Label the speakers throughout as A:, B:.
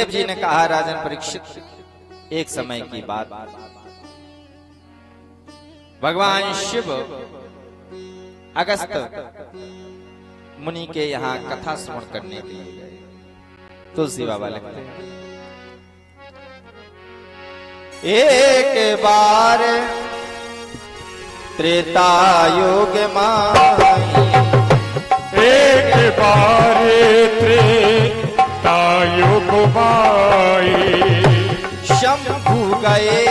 A: सुखदेव जी ने कहा, राजन परीक्षित, एक समय की बात, भगवान शिव अगस्त मुनि के यहाँ कथा श्रवण करने के लिए गए। तुलसी बाबा लिखते हैं, एक बार त्रेता युग माई,
B: एक बार त्रेता युग माई,
A: शंभु गए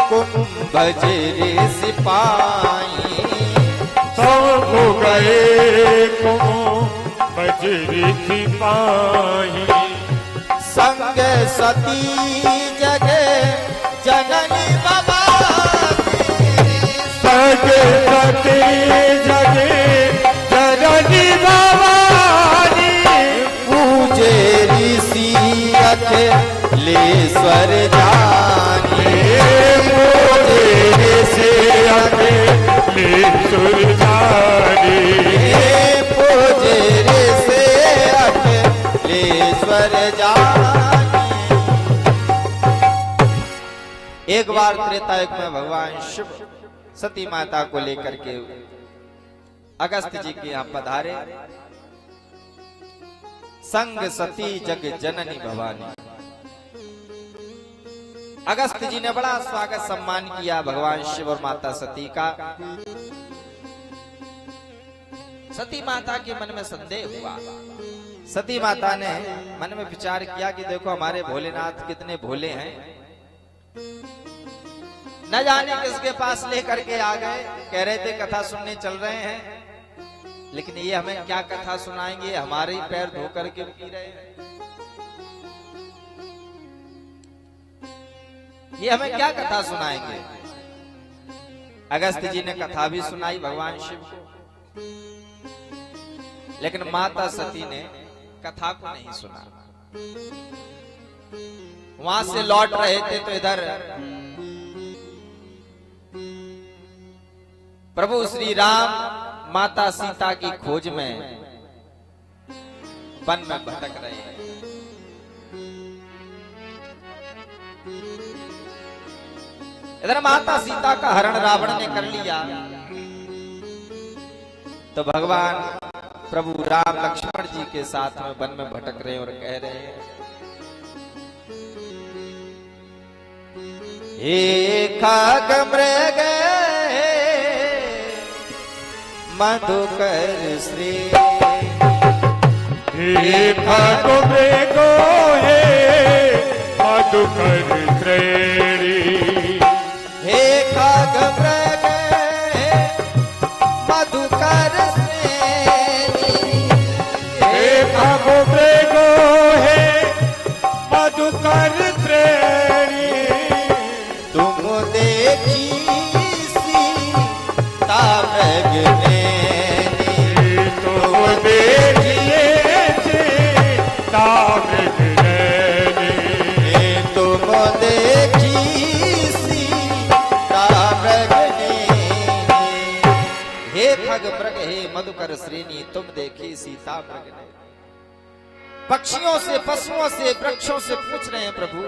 A: कुंभज सिपाही,
B: शंभु गए कुंभज सिपाही,
A: संग सती जगे जननी भवानी,
B: संग सती जगे जननी भवानी,
A: पूजे ऋषि अखिलेश्वर जानी,
B: पूजे ऋषि अखिलेश्वर जानी,
A: पूजे ऋषि अखिलेश्वर जानी। एक बार त्रेता युग में भगवान शिव सती माता को लेकर के अगस्त जी के यहाँ पधारे। संग सती जग जननी भवानी, अगस्त जी ने बड़ा स्वागत सम्मान किया भगवान शिव और माता सती का। सती माता के मन में संदेह हुआ। सती माता ने मन में विचार किया कि देखो हमारे भोलेनाथ कितने भोले हैं, न जाने किसके पास लेकर के आ गए। कह रहे थे कथा सुनने चल रहे हैं, लेकिन ये हमें क्या कथा सुनाएंगे, हमारे ही पैर धो करके पी रहे हैं, ये हमें क्या कथा सुनाएंगे। अगस्त जी ने कथा भी सुनाई भगवान शिव को, लेकिन माता सती ने कथा को नहीं सुना। वहां से लौट रहे थे तो इधर प्रभु श्री राम माता सीता की खोज में वन में भटक रहे हैं। इधर माता सीता का हरण रावण ने कर लिया, तो भगवान प्रभु राम लक्ष्मण जी के साथ में वन में भटक रहे और कह रहे हैं, हे खग मृग मधुकर श्री,
B: हे खग मृग हे मधुकर श्रेणी,
A: हे खग मृग मधुकर श्रेणी,
B: हे खग मृग हे मधुकर श्रेणी,
A: तुम देखी सीता मृग नैनी,
B: तुम देखिए सीता मृग नैनी,
A: तुम देखी सीता मृग नैनी, हे खग मृग हे मधुकर श्रेणी, तुम देखी सीता मृग नैनी। पक्षियों से, पशुओं से, वृक्षों से पूछ रहे हैं, प्रभु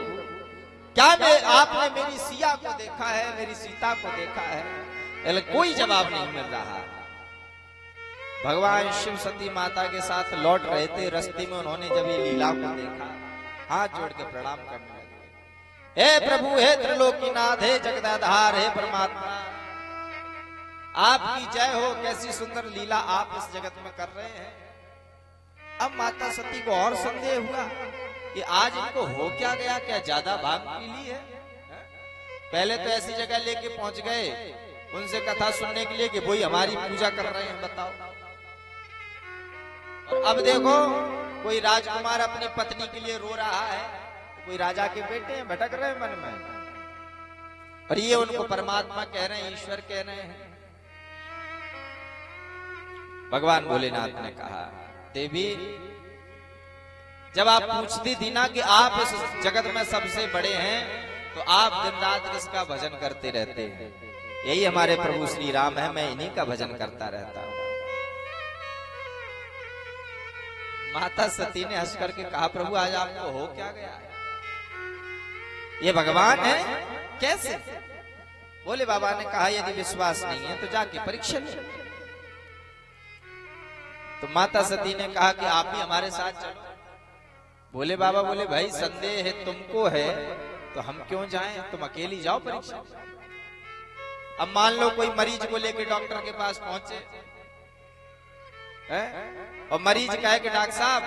A: क्या आपने मेरी सिया को देखा है, मेरी सीता को देखा है? कोई जवाब नहीं मिल रहा। भगवान शिव सती माता के साथ लौट रहे थे, रास्ते में उन्होंने जब ये लीला को देखा, हाथ जोड़ के प्रणाम करने लगे। हे प्रभु, हे त्रिलोकीनाथ, हे जगदाधार, हे परमात्मा, आपकी जय हो, कैसी सुंदर लीला आप इस जगत में कर रहे हैं। अब माता सती को और संदेह हुआ कि आज इनको हो क्या गया, क्या ज्यादा भांग पी ली है? पहले तो ऐसी जगह लेके पहुंच गए उनसे कथा सुनने के लिए कि वही हमारी पूजा कर रहे हैं, बताओ। और अब देखो कोई राजकुमार अपनी पत्नी के लिए रो रहा है, कोई राजा के बेटे हैं, भटक रहे हैं मन में, और ये उनको परमात्मा कह रहे हैं, ईश्वर कह रहे हैं। भगवान भोलेनाथ ने कहा, देवी जब आप पूछती थी ना कि आप इस जगत में सबसे बड़े हैं, तो आप दिन रात किसका भजन करते रहते हैं? यही हमारे प्रभु श्री राम है, मैं इन्हीं का भजन करता रहता हूं। माता सती ने हंस करके कहा, प्रभु आज आपको हो क्या गया है? ये भगवान है कैसे? बोले बाबा ने कहा यदि विश्वास नहीं है तो जाके परीक्षा ले। तो माता सती ने कहा कि आप भी हमारे साथ चलो। बोले बाबा, बोले भाई संदेह है तुमको है तो हम क्यों जाएं, तुम अकेली जाओ परीक्षा। अब मान लो कोई मरीज को लेकर डॉक्टर के पास पहुंचे है? और मरीज कहे कि डॉक्टर साहब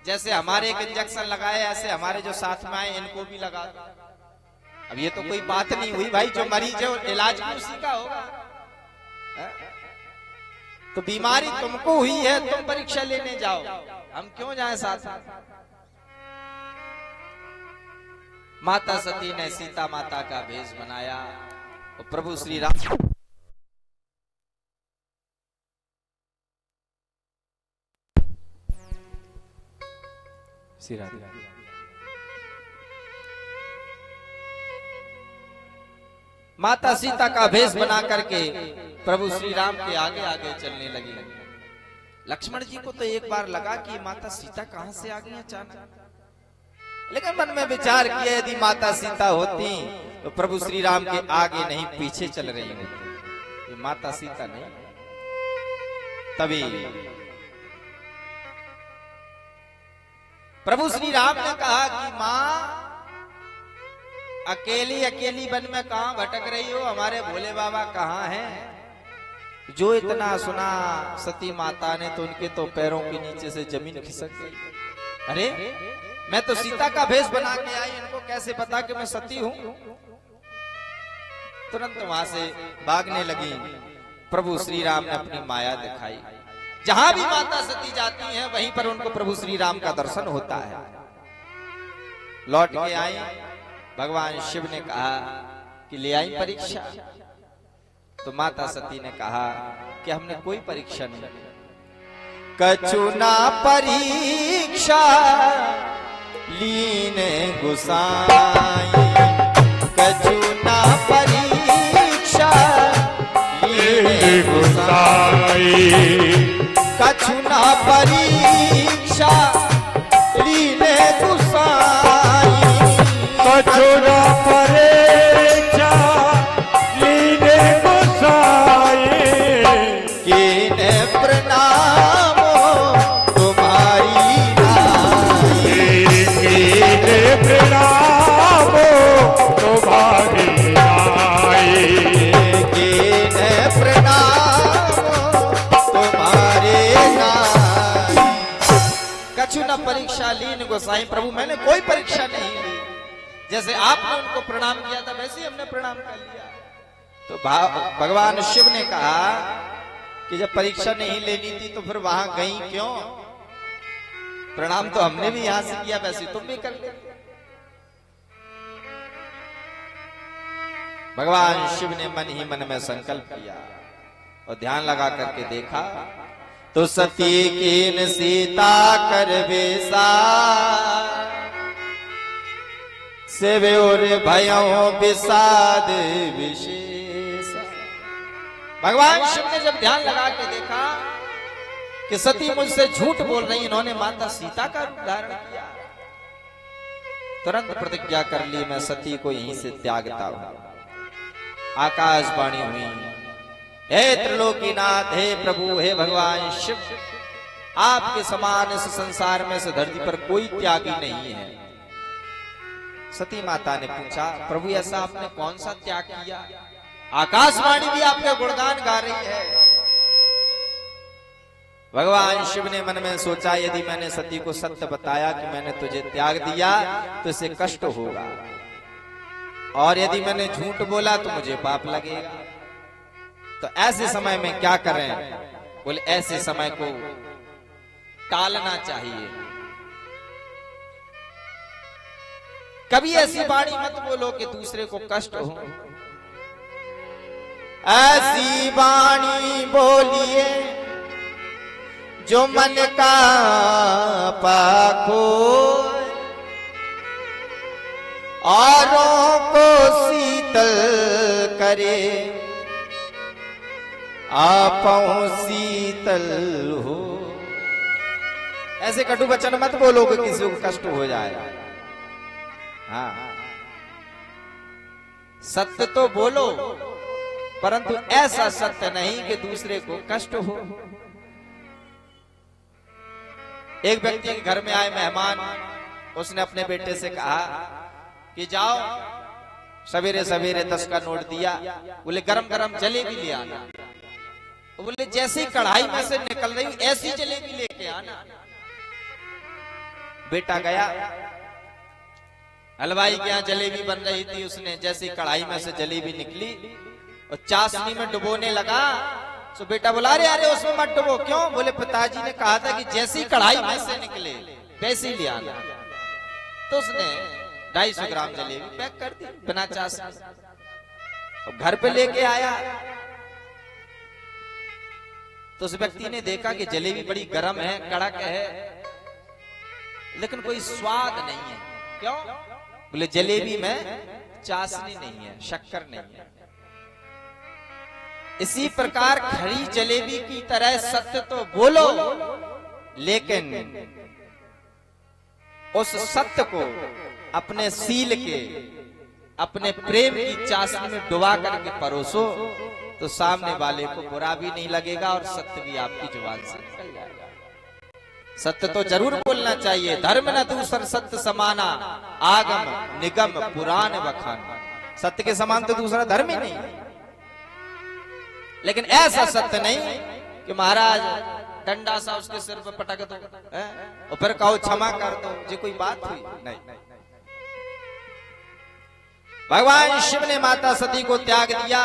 A: जैसे हमारे एक इंजेक्शन लगाए ऐसे हमारे जो साथ में आए इनको भी लगा दो। अब ये तो कोई बात नहीं हुई भाई, जो मरीज है इलाज भी उसी का होगा है? तो बीमारी तुमको हुई है, तुम परीक्षा लेने जाओ, हम क्यों जाएं साथ में। माता सती ने सीता माता का भेष बनाया और प्रभु श्री राम माता सीता का भेष बना करके प्रभु श्री राम के आगे आगे चलने लगी। लक्ष्मण जी को तो एक बार लगा कि माता सीता कहां से आ गई अचानक, लेकिन मन में विचार किया यदि माता सीता होती तो प्रभु श्री राम के आगे नहीं पीछे चल रही होती, ये माता सीता नहीं। तभी प्रभु श्री राम ने कहा कि मां अकेली अकेली वन में कहां भटक रही हो, हमारे भोले बाबा कहां हैं? जो इतना सुना सती माता ने तो उनके तो पैरों के नीचे से जमीन खिसक गई। अरे मैं तो सीता का भेष बना के आई, इनको कैसे पता कि मैं सती हूं? तुरंत वहां से भागने लगी। प्रभु श्री राम ने अपनी माया दिखाई, जहां भी माता सती जाती हैं वहीं पर उनको प्रभु श्री राम का दर्शन होता है। लौट के आई, भगवान शिव ने कहा कि ले आई परीक्षा। तो माता सती ने कहा कि हमने कोई परीक्षा नहीं, कछु ना परीक्षा लीने गुसाई, कछु ना परीक्षा लीने गुसाई, कछु ना परीक्षा लीने गुसाई,
B: कछु ना परीक्षा लीने गुसाई,
A: कीने प्रणाम तुम्हारी नाई,
B: कीने प्रणाम तुम्हारी नाई,
A: कीने प्रणाम तुम्हारे नाई। कछु न परीक्षा लीन गोसाई, प्रभु मैंने कोई परीक्षा नहीं ली, जैसे आपने उनको प्रणाम किया था वैसे ही हमने प्रणाम कर लिया। तो भगवान शिव ने कहा कि जब परीक्षा नहीं लेनी थी तो फिर वहां गई क्यों? प्रणाम तो हमने भी यहां से किया, वैसे तुम भी कर ले। भगवान शिव ने मन ही मन में संकल्प किया और ध्यान लगा करके देखा तो सती कीन सीता कर बेसा, सेवे और भयों विषाद विशेष। भगवान शिव ने जब ध्यान लगा के देखा कि सती मुझसे झूठ बोल रही, इन्होंने माता सीता का रूप धारण किया, तुरंत प्रतिज्ञा कर ली मैं सती को यहीं से त्यागता हूं। आकाशवाणी हुई, हे त्रिलोकीनाथ, हे प्रभु, हे भगवान शिव, आपके समान इस संसार में से धरती पर कोई त्यागी नहीं है। सती माता ने पूछा, प्रभु ऐसा आपने कौन सा त्याग किया? आकाशवाणी भी आपका गुणगान गा रही है। भगवान शिव ने मन में सोचा यदि मैंने सती को सत्य बताया कि मैंने तुझे त्याग दिया तो इसे कष्ट होगा, और यदि मैंने झूठ बोला तो मुझे पाप लगेगा। तो ऐसे समय में क्या करें? बोले ऐसे समय को टालना चाहिए। कभी ऐसी वाणी मत बोलो कि दूसरे को कष्ट हो। ऐसी वाणी बोलिए जो मन का पाखो, औरों को शीतल करे, आपों शीतल हो। ऐसे कटु वचन मत बोलो कि किसी को कष्ट हो जाए। हाँ, सत्य तो बोलो, परंतु ऐसा सत्य नहीं कि दूसरे को कष्ट हो। एक व्यक्ति के घर में आए मेहमान, उसने अपने बेटे से कहा कि जाओ सवेरे सवेरे 10 का नोट दिया, बोले गरम गरम जलेबी ले आना। बोले जैसे ही कढ़ाई में से निकल रही ऐसी जलेबी लेके आना। बेटा गया, हलवाई के यहाँ जलेबी बन रही थी, उसने जैसी कढ़ाई में से जलेबी निकली और चाशनी में डुबोने लगा, तो बेटा बोला अरे अरे उसमें मत डुबो। क्यों? बोले पिताजी ने कहा था कि जैसी कढ़ाई में से निकले वैसे ही ले आना। तो उसने 250 ग्राम जलेबी पैक कर दी बिना चाशनी, और घर पे लेके आया। तो उस व्यक्ति ने देखा कि जलेबी बड़ी गर्म है, कड़क है, लेकिन कोई स्वाद नहीं है। क्यों? बोले जलेबी में चाशनी नहीं है, शक्कर नहीं है। इसी प्रकार खरी जलेबी की तरह सत्य तो बोलो, लेकिन उस सत्य को अपने सील के, अपने प्रेम की चाशनी में डुबा करके परोसो, तो सामने वाले को बुरा भी नहीं लगेगा और सत्य भी आपकी जुबान से निकल जाएगा। सत्य तो जरूर बोलना चाहिए। धर्म न दूसर सत्य समाना, आगम निगम पुराण बखान। सत्य के समान तो दूसरा धर्म ही नहीं, लेकिन ऐसा सत्य नहीं कि महाराज डंडा सा उसके सिर पर पटक दो और फिर कहो क्षमा कर दो, ये कोई बात हुई? नहीं। भगवान शिव ने माता सती को त्याग दिया,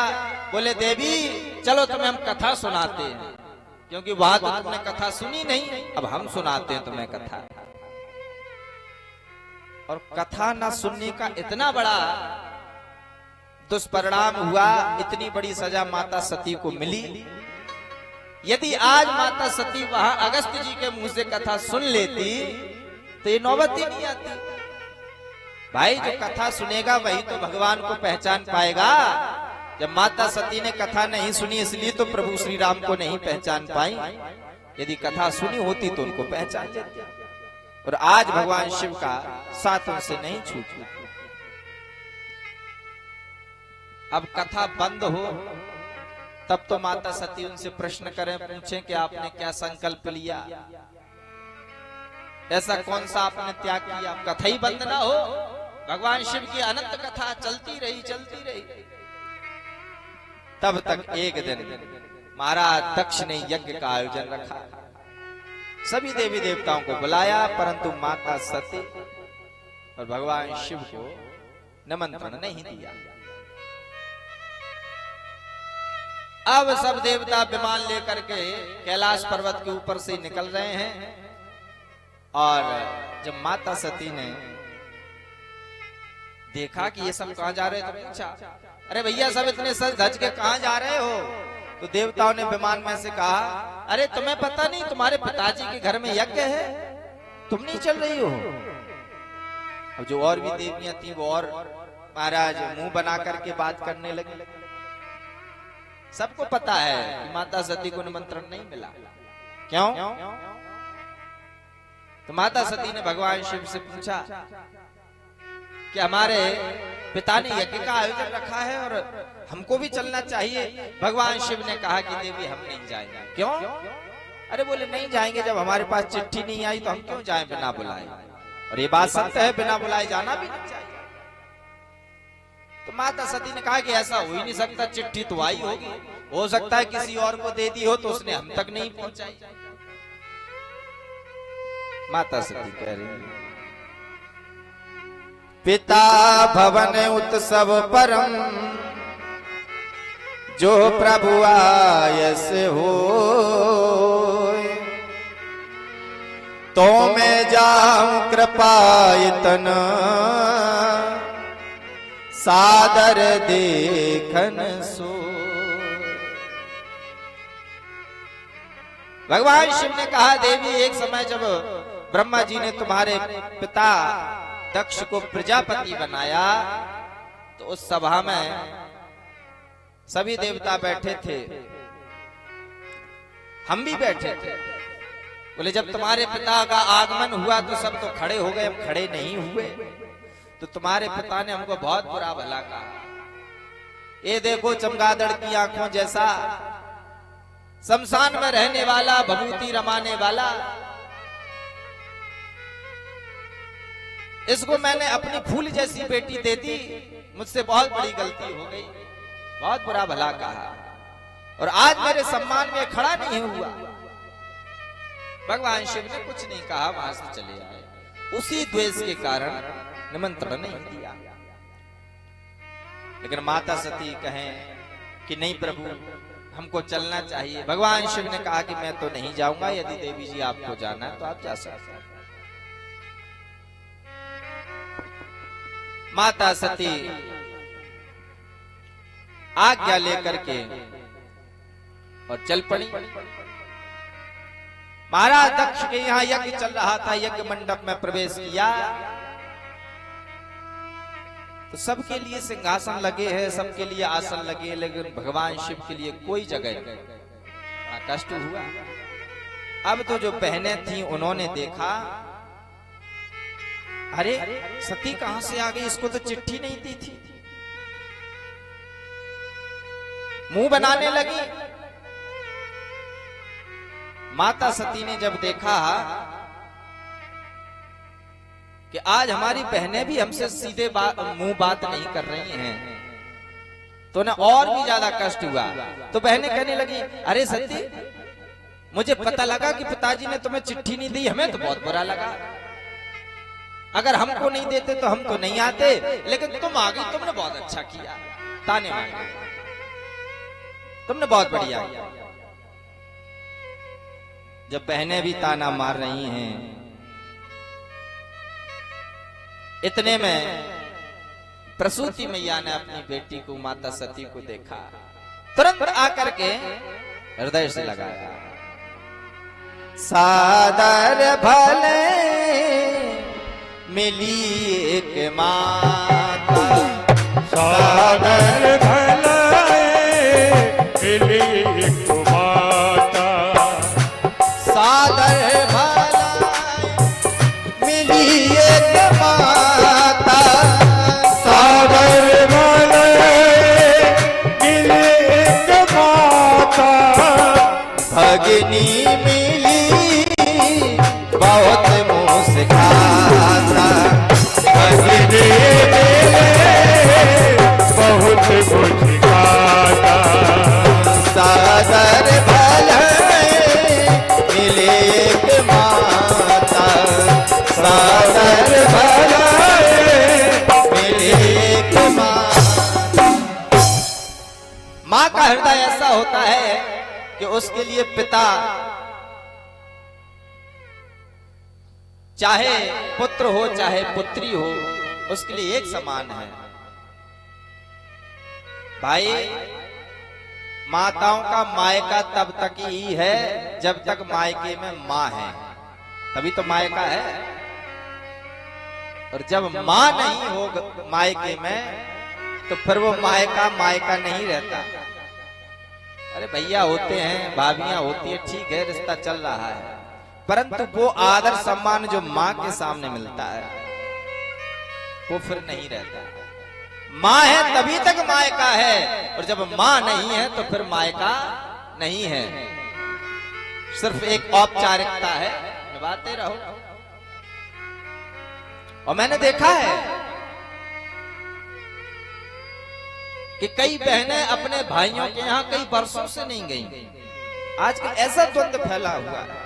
A: बोले देवी चलो तुम्हें हम कथा सुनाते हैं, क्योंकि वहां तो तुमने कथा सुनी नहीं, अब हम सुनाते हैं तुम्हें कथा। और कथा ना सुनने का इतना बड़ा दुष्परिणाम हुआ, इतनी बड़ी सजा माता सती को मिली। यदि आज माता सती वहां अगस्त जी के मुंह से कथा सुन लेती तो ये नौबत ही नहीं आती। भाई जो कथा सुनेगा वही तो भगवान को पहचान पाएगा। जब माता सती ने कथा नहीं सुनी इसलिए तो प्रभु श्री राम को नहीं पहचान पाई, यदि कथा सुनी होती तो उनको पहचान लेती। और आज भगवान शिव का साथ उनसे नहीं छूटा। अब कथा बंद हो तब तो माता सती उनसे प्रश्न करें, पूछें कि आपने क्या संकल्प लिया, ऐसा कौन सा आपने त्याग किया। कथा ही बंद ना हो, भगवान शिव की अनंत कथा चलती रही। तब तक एक दिन महाराज दक्ष ने यज्ञ का आयोजन रखा, सभी देवी देवताओं को बुलाया, परंतु माता सती और भगवान शिव को निमंत्रण नहीं दिया। अब सब देवता विमान लेकर के कैलाश पर्वत के ऊपर से निकल रहे हैं, और जब माता सती ने देखा कि ये सब कहां जा रहे हैं तो पूछा, अरे भैया सब इतने सज धज के कहां जा रहे हो? तो देवताओं ने विमान में से कहा, अरे तुम्हें पता नहीं तुम्हारे पिताजी के घर में यज्ञ है, तुम नहीं चल रही हो? अब जो और भी देवियां थी वो और महाराज मुंह बना करके बात करने लगी। सबको पता है कि माता सती को निमंत्रण नहीं मिला। क्यों? तो माता सती ने भगवान शिव से पूछा कि हमारे पिता ने यज्ञ का आयोजन रखा है और हमको भी चलना चाहिए। भगवान शिव ने कहा कि देवी हम नहीं जाएंगे। क्यों? अरे बोले नहीं जाएंगे, जब हमारे पास चिट्ठी नहीं आई तो हम क्यों जाएं बिना बुलाए? और ये बात सत्य है, बिना बुलाए जाना भी नहीं चाहिए। तो माता सती ने कहा कि ऐसा हो ही नहीं सकता, चिट्ठी तो आई होगी, हो सकता है किसी और को दे दी हो तो उसने हम तक नहीं पहुंचाई। माता सती कह रही है, पिता भवन उत्सव परम जो प्रभु आयस हो, तो मैं जाऊं कृपायतन सादर देखन सो। भगवान शिव ने कहा, देवी एक समय जब ब्रह्मा जी ने तुम्हारे पिता दक्ष को प्रजापति बनाया तो उस सभा में सभी देवता बैठे थे, हम भी बैठे थे। बोले जब तुम्हारे पिता का आगमन हुआ तो सब तो खड़े हो गए, हम खड़े नहीं हुए। तो तुम्हारे पिता ने हमको बहुत बुरा भला कहा, ये देखो चमगादड़ की आंखों जैसा, शमशान में रहने वाला, भभूति रमाने वाला, इसको मैंने अपनी फूल जैसी बेटी दे दी, मुझसे बहुत बड़ी गलती हो गई, बहुत बुरा भला कहा, और आज मेरे सम्मान में खड़ा नहीं हुआ। भगवान शिव ने कुछ नहीं कहा, वहां से चले आए। उसी द्वेष के कारण निमंत्रण नहीं दिया। लेकिन माता सती कहें कि नहीं प्रभु, हमको चलना चाहिए। भगवान शिव ने कहा कि मैं तो नहीं जाऊंगा, यदि देवी जी आपको जाना है तो आप जा सकते हैं। माता सती आज्ञा लेकर के और चल पड़ी। महाराज दक्ष के यहां यज्ञ चल रहा था, यज्ञ मंडप में प्रवेश किया तो सबके लिए सिंहासन लगे हैं, सबके लिए आसन लगे, लेकिन भगवान शिव के लिए कोई जगह नहीं। बड़ा कष्ट हुआ। अब तो जो बहनें थीं उन्होंने देखा, अरे सती कहां से आ गई, इसको तो चिट्ठी नहीं दी थी। मुंह बनाने लगी। माता सती ने जब देखा कि आज हमारी बहनें भी हमसे सीधे मुंह बात नहीं कर रही हैं, तो उन्हें और भी ज्यादा कष्ट हुआ। तो बहनें कहने लगी, अरे सती, मुझे पता लगा कि पिताजी ने तुम्हें चिट्ठी नहीं दी, हमें तो बहुत बुरा लगा। अगर हमको नहीं देते तो हम तो नहीं आते, लेकिन तुम आ गई, तुमने बहुत अच्छा किया। ताने मारे, तुमने बहुत बढ़िया किया। जब बहनें भी ताना मार रही हैं, इतने में प्रसूति मैया ने अपनी बेटी को, माता सती को देखा, तुरंत आकर के हृदय से लगाया। सादर भले मिली एक माता,
B: सादर भले मिली एक माता,
A: सादर भले मिली एक माता,
B: सादर भले मिली एक माता,
A: भगनी मिली बहुत मुस्काता,
B: भगनी मिली बहुत मुस्काता,
A: सादर भले मिले एक माता, सादर भले मिले एक माता। माँ का हृदय ऐसा होता है कि उसके लिए पिता चाहे पुत्र हो चाहे पुत्री हो, उसके लिए एक समान है। भाई, माताओं का मायका तब तक ही है जब तक मायके में माँ है, तभी तो मायका है। और जब माँ नहीं हो मायके में, तो फिर वो मायका मायका नहीं रहता। अरे भैया होते हैं, भाभियां होती है, ठीक है, रिश्ता चल रहा है, परंतु वो आदर सम्मान जो माँ के सामने मिलता है वो फिर नहीं रहता। माँ है तभी तक मायका है, और जब माँ नहीं है तो फिर मायका नहीं है। सिर्फ एक औपचारिकता है, निभाते रहो। और मैंने देखा है कि कई बहनें अपने भाइयों के यहाँ कई वर्षों से नहीं गई। आजकल ऐसा द्वंद्व फैला हुआ है।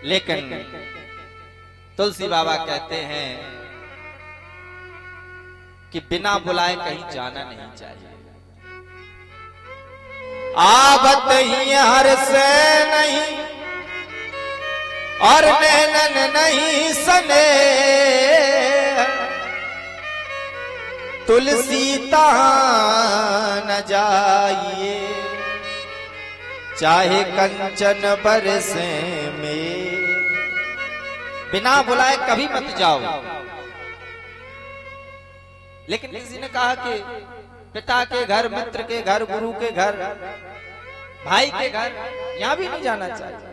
A: लेकिन तुलसी बाबा कहते हैं कि बिना बुलाए कहीं जाना नहीं चाहिए। आवत ही हर से नहीं और नैनन नहीं सने, तुलसी तहां न जाइए चाहे कंचन बरसे में। बिना बुलाए कभी मत जाओ। लेकिन किसी ने कहा कि पिता के घर, मित्र के घर, गुरु के घर भाई के घर यहां भी नहीं जाना चाहिए।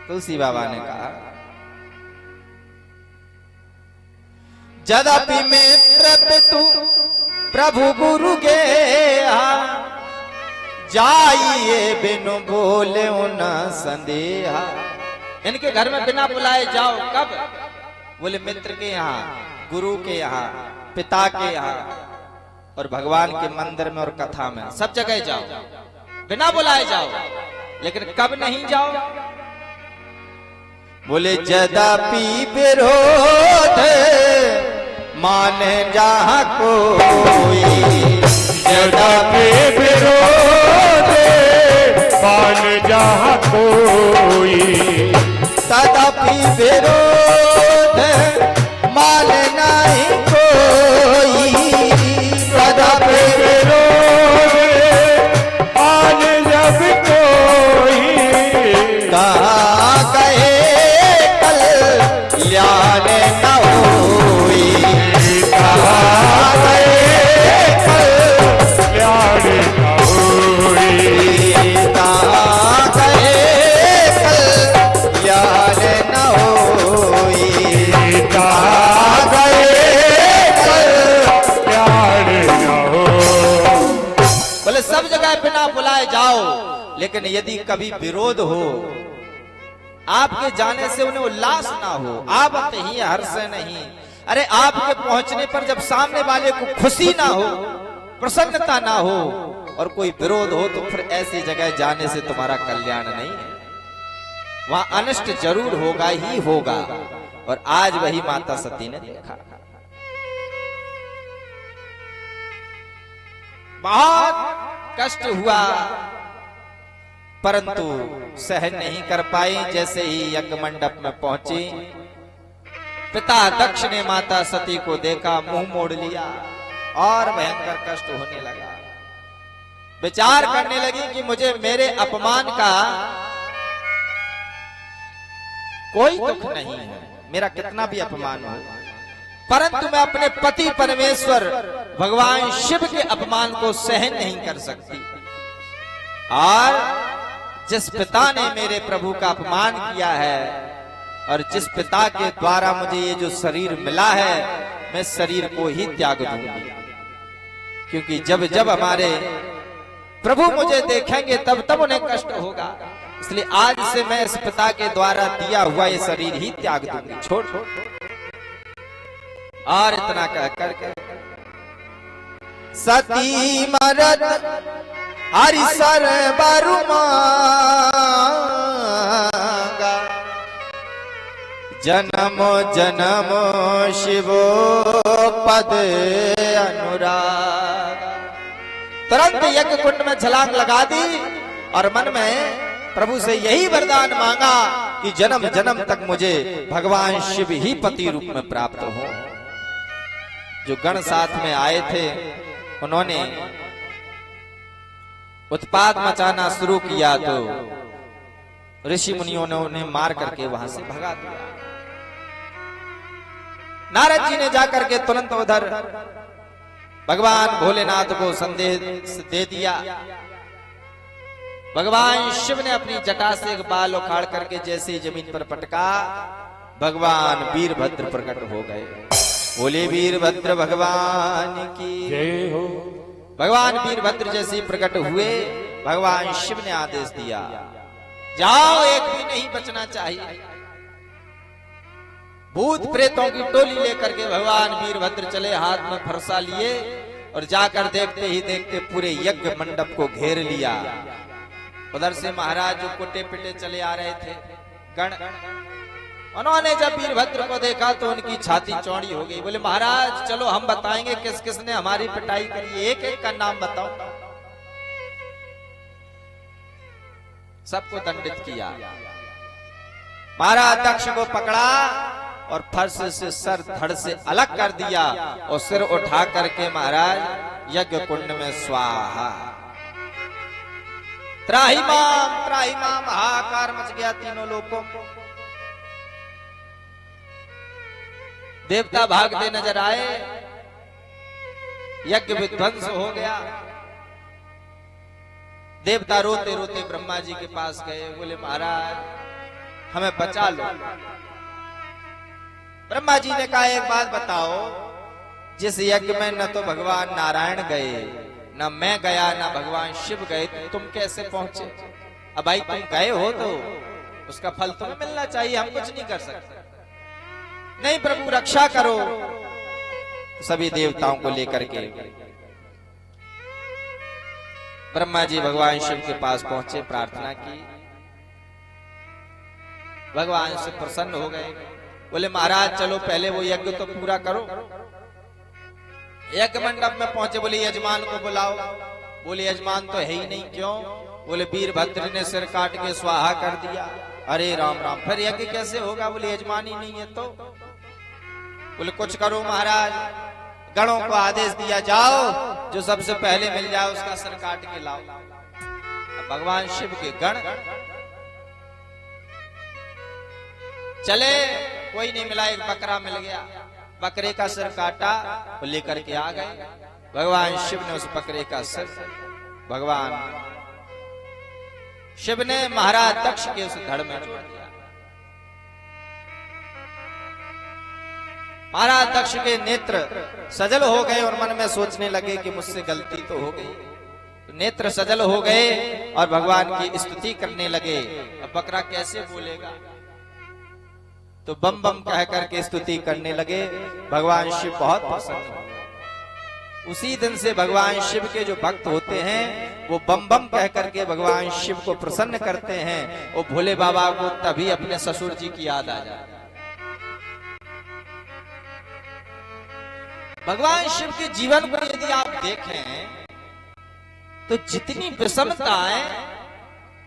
A: तुलसी बाबा ने कहा जदपि मित्र पितु प्रभु गुरु गे जाइए बिनु बोले न संदेहा। इनके घर में बिना बुलाए जाओ। कब? बोले मित्र के यहाँ, गुरु के यहाँ, पिता के यहाँ और भगवान के मंदिर में और कथा में, सब जगह जाओ, बिना बुलाए जाओ। लेकिन कब नहीं जाओ? बोले जदापि विरोध माने जहाँ कोई,
B: जदापि विरोध मान जहाँ कोई,
A: तदापि विरोध मान नहीं कोई, तदापि
B: विरोध मान जब कोई,
A: कहाँ गए कल्याण न होई,
B: कहाँ गए कल्याण न होई,
A: कहाँ गए कल्याण न होई,
B: कहाँ गए कल्याण न होई।
A: बोले सब जगह बिना बुलाए जाओ, लेकिन यदि कभी विरोध हो, आपके जाने से उन्हें उल्लास ना हो, आवत ही हर्ष नहीं, अरे आपके पहुंचने पर जब सामने वाले को खुशी ना हो, प्रसन्नता ना हो और कोई विरोध हो, तो फिर ऐसी जगह जाने से तुम्हारा कल्याण नहीं है, वहां अनिष्ट जरूर होगा ही होगा। और आज वही माता सती ने देखा। बहुत कष्ट हुआ, परंतु सहन नहीं कर पाई। जैसे ही यज्ञ मंडप में पहुंची, पिता दक्ष ने माता सती को देखा, मुंह मोड़ लिया और भयंकर कष्ट होने लगा। विचार करने लगी कि मुझे मेरे अपमान का कोई दुख नहीं है, मेरा कितना भी अपमान हो, परंतु मैं अपने पति परमेश्वर भगवान शिव के अपमान को सहन नहीं कर सकती। और जिस पिता ने मेरे प्रभु का अपमान किया है और जिस पिता के द्वारा मुझे ये जो शरीर मिला है, मैं शरीर को ही त्याग दूंगी, क्योंकि जब जब हमारे प्रभु मुझे देखेंगे तब तब उन्हें कष्ट होगा। इसलिए आज से मैं इस पिता के द्वारा दिया हुआ ये शरीर ही त्याग दूंगी, छोड़। और इतना कह करके सती मरद हरि सर बारू मांगा, जन्म जन्म शिवो पद अनुराग। तुरंत यज्ञ कुंड में छलांग लगा दी और मन में प्रभु से यही वरदान मांगा कि जन्म जन्म तक मुझे भगवान शिव ही पति रूप में प्राप्त हो। जो गण साथ में आए थे, उन्होंने उत्पात मचाना शुरू किया, तो ऋषि मुनियों ने उन्हें मार करके वहां से भगा दिया। नारद जी ने जाकर के तुरंत उधर भगवान भोलेनाथ को संदेश दे दिया। भगवान शिव ने अपनी जटा से एक बाल उखाड़ करके जैसे जमीन पर पटका, भगवान वीरभद्र प्रकट हो गए। बोले वीरभद्र भगवान की
B: जय हो।
A: भगवान वीरभद्र जैसे प्रकट हुए, भगवान शिव ने आदेश दिया, जाओ, एक भी नहीं बचना चाहिए। भूत प्रेतों की टोली लेकर के भगवान वीरभद्र चले, हाथ में फरसा लिए और जाकर देखते ही देखते पूरे यज्ञ मंडप को घेर लिया। उधर से महाराज जो कुटे पिटे चले आ रहे थे गण, उन्होंने जब वीरभद्र को देखा तो उनकी छाती चौड़ी हो गई। बोले महाराज चलो हम बताएंगे किस किस ने हमारी पिटाई करी, एक एक का नाम बताओ। सबको दंडित किया। महाराज दक्ष को पकड़ा और फर्श से सर धड़ से अलग कर दिया और सिर उठा करके महाराज यज्ञ कुंड में स्वाहा। त्राहिमाम हाहाकार मच गया तीनों लोगों। देवता भागते नजर आए, यज्ञ विध्वंस हो गया। देवता रोते रोते ब्रह्मा जी के पास गए, बोले महाराज हमें बचा लो। ब्रह्मा जी ने कहा एक बात बताओ, जिस यज्ञ में न तो भगवान नारायण गए, न मैं गया, न भगवान शिव गए, तो तुम कैसे पहुंचे? अब भाई तुम गए हो तो उसका फल तुम्हें मिलना चाहिए, हम कुछ नहीं कर सकते। नहीं प्रभु रक्षा करो। सभी देवताओं को लेकर के ब्रह्मा जी भगवान शिव के पास पहुंचे, प्रार्थना की, भगवान से प्रसन्न हो गए। बोले महाराज चलो पहले वो यज्ञ तो पूरा करो। यज्ञ मंडप में पहुंचे, बोले यजमान को बुलाओ। बोले यजमान तो है ही नहीं। क्यों? बोले वीरभद्र ने सिर काट के स्वाहा कर दिया। अरे राम राम, फिर यज्ञ कैसे होगा? बोले यजमान ही नहीं है तो। बोले कुछ करो महाराज। गणों को आदेश दिया, जाओ जो सबसे पहले मिल जाए उसका सिर काट के लाओ। अब भगवान शिव के गण चले, कोई नहीं मिला, एक बकरा मिल गया, बकरे का सिर काटा, वो लेकर के आ गए। भगवान शिव ने उस बकरे का सिर भगवान शिव ने महाराज दक्ष के उस धड़ में जोड़ दिया। महाराज दक्ष के नेत्र सजल हो गए और मन में सोचने लगे कि मुझसे गलती तो हो गई। तो नेत्र सजल हो गए और भगवान की स्तुति करने लगे। अब बकरा कैसे बोलेगा? तो बम बम कह करके स्तुति करने लगे। भगवान शिव बहुत प्रसन्न हुए। उसी दिन से भगवान शिव के जो भक्त होते हैं वो बम बम कह करके भगवान शिव को प्रसन्न करते हैं। वो भोले बाबा को तभी अपने ससुर जी की याद आ जाती है। भगवान शिव के जीवन को यदि आप देखें तो जितनी विषमताएं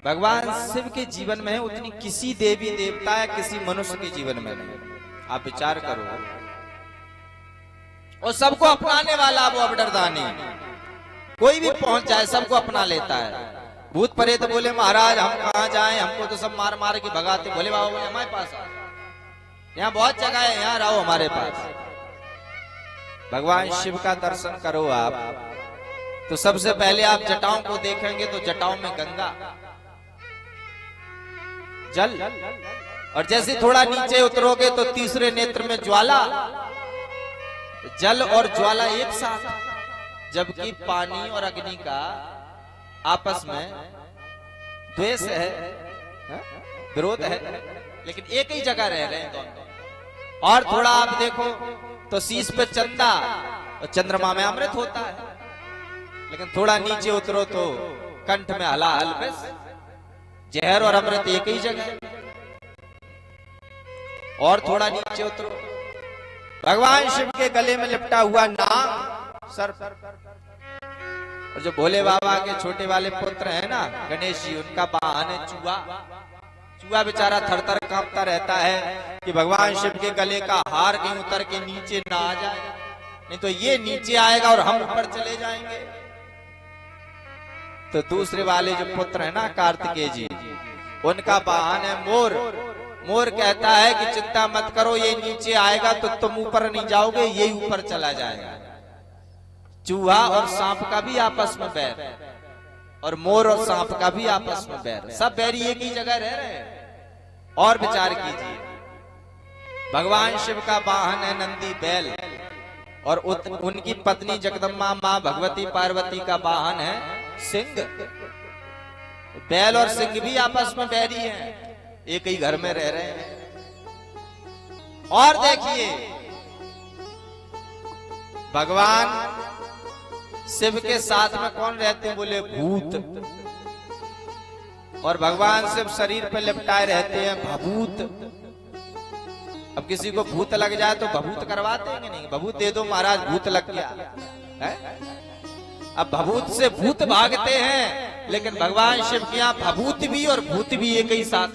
A: भगवान शिव के जीवन में है उतनी किसी देवी देवता या किसी मनुष्य के जीवन में नहीं। आप विचार करो, और सबको अपनाने वाला वो अवडरदानी, कोई भी पहुंच जाए सबको अपना लेता है। भूत प्रेत तो बोले महाराज हम कहां जाएं, हमको तो सब मार मार के भगाते। भोले बाबा बोले हमारे पास आओ, यहाँ बहुत जगह है, यहाँ रहो हमारे पास। भगवान शिव का दर्शन करो आप तो सबसे पहले आप जटाओं को देखेंगे तो जटाओं में गंगा जल, और जैसे थोड़ा नीचे उतरोगे तो तीसरे नेत्र में ज्वाला। जल और ज्वाला एक साथ, जबकि पानी और अग्नि का आपस में द्वेष है, विरोध है, लेकिन एक ही जगह रह रहे हैं दोनों। और थोड़ा आप देखो तो शीश पे चंदा और चंद्रमा में अमृत होता है, लेकिन थोड़ा नीचे उतरो तो कंठ में हलाहल विष, जहर और अमृत एक ही जगह। और थोड़ा नीचे उतरो, भगवान शिव के गले में लिपटा हुआ नाग सर्प, और जो भोले बाबा के छोटे वाले पुत्र हैं ना गणेश जी, उनका वाहन है चूहा। चूहा बेचारा थर थर कांपता रहता है कि भगवान शिव के गले का हार कहीं उतर के नीचे ना आ जाए, नहीं तो ये नीचे आएगा और हम ऊपर चले जाएंगे। तो दूसरे वाले जो पुत्र है ना कार्तिकेय जी, उनका वाहन है मोर। मोर कहता है कि चिंता मत करो, ये नीचे आएगा तो तुम ऊपर नहीं जाओगे, ये ऊपर चला जाएगा। चूहा और सांप का भी आपस में बैर, और मोर और सांप का भी आपस में बैर, सब बैरी एक ही जगह रह रहे हैं। और विचार कीजिए, भगवान शिव का वाहन है नंदी बैल, और उनकी पत्नी जगदम्बा मां भगवती पार्वती का वाहन है सिंह। बैल और सिंह भी आपस में बैरी हैं, एक ही घर में रह रहे हैं। और देखिए भगवान शिव के साथ में कौन रहते हैं? बोले भूत। और भगवान शिव शरीर पे लिपटाए रहते हैं भभूत। अब किसी को भूत लग जाए तो भभूत करवाते हैं कि नहीं? भभूत दे दो महाराज, भूत लग गया है? अब भभूत से भूत भागते हैं, लेकिन भगवान शिव के यहाँ भभूत भी और भूत भी एक ही साथ।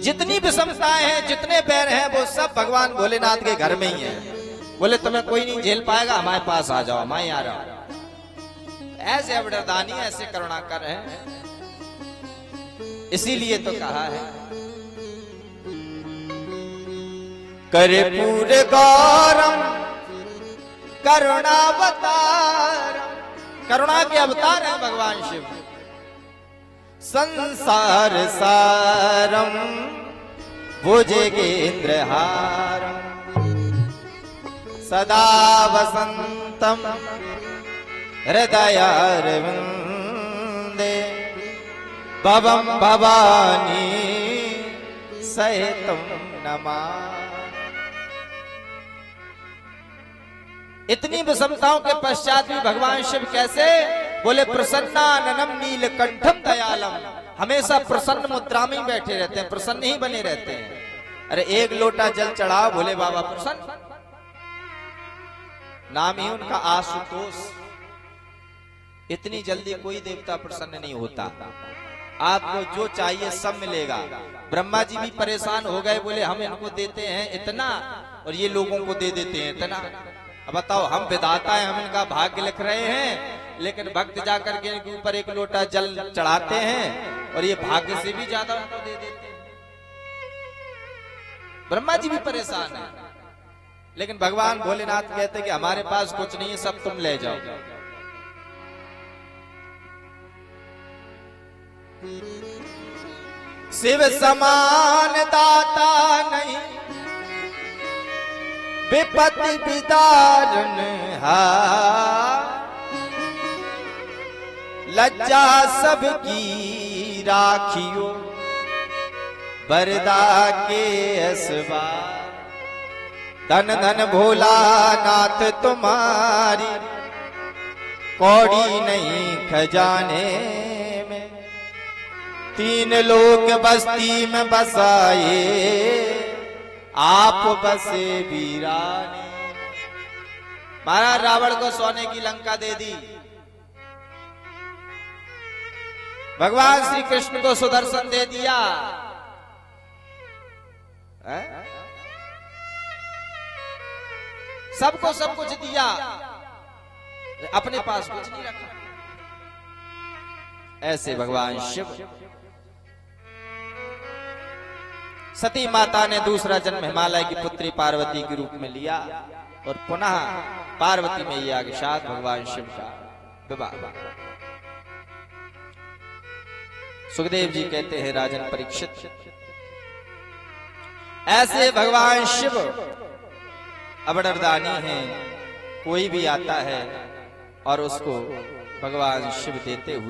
A: जितनी विषमताएं हैं, जितने पैर हैं, वो सब भगवान भोलेनाथ के घर में ही है। बोले तुम्हें कोई नहीं झेल पाएगा, हमारे पास आ जाओ, हमारे यहाँ रहो। ऐसे अवडरदानी, ऐसे करुणाकर हैं। इसीलिए तो कहा है कर्पूर गौरम करुणावतारम करुणा के अवतार हैं भगवान शिव। संसार सारम भुजगेंद्रहारम सदा वसंतम हृदयारविंदे भवम भवानी सहितम नमा। इतनी विषमताओं के पश्चात भी भगवान शिव कैसे? बोले प्रसन्नाननम नीलकंठम दयालम, हमेशा प्रसन्न मुद्रा में बैठे रहते हैं, प्रसन्न ही बने रहते हैं। अरे एक लोटा जल चढ़ाओ, बोले बाबा प्रसन्न। नाम ही उनका आशुतोष। इतनी जल्दी कोई देवता प्रसन्न नहीं होता। आपको जो चाहिए सब मिलेगा। ब्रह्मा जी भी परेशान हो गए, बोले हम इनको देते हैं इतना और ये लोगों को दे देते हैं इतना। अब बताओ, हम विधाता हैं, हम इनका भाग्य लिख रहे हैं, लेकिन भक्त जाकर के इनके ऊपर एक लोटा जल चढ़ाते हैं और ये भाग्य से भी ज्यादा उनको दे देते हैं। ब्रह्मा जी भी परेशान हैं, लेकिन भगवान भोलेनाथ कहते हैं कि हमारे पास कुछ नहीं है, सब तुम ले जाओ। शिव समान दाता नहीं, विपत्ति विदारण लज्जा सबकी राखियो बरदा के असबा। धन धन भोला नाथ तुम्हारी कौड़ी नहीं खजाने में। तीन लोग बस्ती में बसाए आप बसे वीराने। महाराज रावण को सोने की लंका दे दी, भगवान श्री कृष्ण को सुदर्शन दे दिया, सबको सब कुछ दिया, अपने पास कुछ नहीं रखा। ऐसे भगवान शिव। सती माता ने दूसरा जन्म हिमालय की पुत्री पार्वती के रूप में लिया और पुनः पार्वती में यह के साथ भगवान शिव का विवाह। सुखदेव जी कहते हैं, राजन परीक्षित, ऐसे भगवान शिव अबड़रदानी हैं। कोई भी आता है और उसको भगवान शिव देते हुए